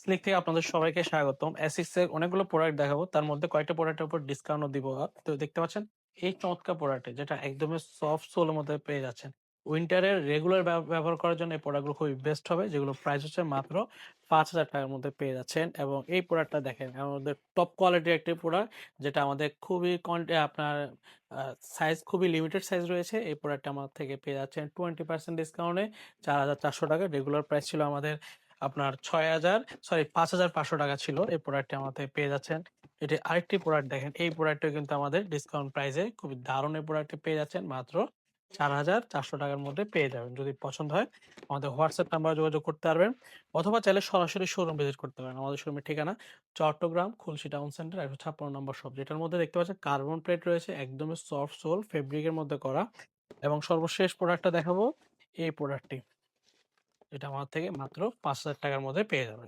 Slick থেকে আপনাদের সবাইকে স্বাগতম। এসিক্স এর অনেকগুলো প্রোডাক্ট দেখাবো। তার মধ্যে কয়েকটা প্রোডাক্টের উপর ডিসকাউন্টও দিব। তো দেখতে পাচ্ছেন এই চমৎকার প্রোডাক্টে যেটা একদমই সফট সোলের মধ্যে পেয়ে যাচ্ছেন। উইন্টারের রেগুলার ব্যবহার করার জন্য এই প্রোডাক্টগুলো খুবই বেস্ট হবে, যেগুলো প্রাইস হচ্ছে মাত্র ৳৫,০০০ মধ্যে পেয়ে যাচ্ছেন। এবং এই প্রোডাক্টটা দেখেন আমাদের টপ কোয়ালিটির একটি প্রোডাক্ট, যেটা আমাদের খুবই আপনার সাইজ খুবই লিমিটেড সাইজ রয়েছে। এই প্রোডাক্টটা আমার থেকে পেয়ে যাচ্ছেন 20% ডিসকাউন্টে ৳৪,৪০০। রেগুলার প্রাইস ছিল আমাদের আপনার ৫,৫০০ টাকা ছিল। এই প্রোডাক্টটি আমাদের পেয়ে যাচ্ছেন। এটি আরেকটি প্রোডাক্ট দেখেন। এই প্রোডাক্টটা কিন্তু আমাদের ডিসকাউন্ট প্রাইসে খুবই দারুণ, এই প্রোডাক্টটি পেয়ে যাচ্ছেন মাত্র ৳৪,৪০০ টাকার মধ্যে পেয়ে যাবেন। যদি পছন্দ হয় আমাদের হোয়াটসঅ্যাপ নাম্বারে যোগাযোগ করতে পারবেন, অথবা চাইলে সরাসরি শোরুম ভিজিট করতে পারেন। আমাদের শোরুমের ঠিকানা চট্টগ্রাম খুলশী টাউন সেন্টার ১৫৬ নম্বর শপ, যেটার মধ্যে দেখতে পাচ্ছেন কার্বন প্লেট রয়েছে, একদমই সফট সোল ফেব্রিকের মধ্যে করা। এবং সর্বশেষ প্রোডাক্টটা দেখাবো, এই প্রোডাক্টটি। এটা আমার থেকে মাত্র ৳৫,০০০ টাকার মধ্যে পেয়ে যাবেন।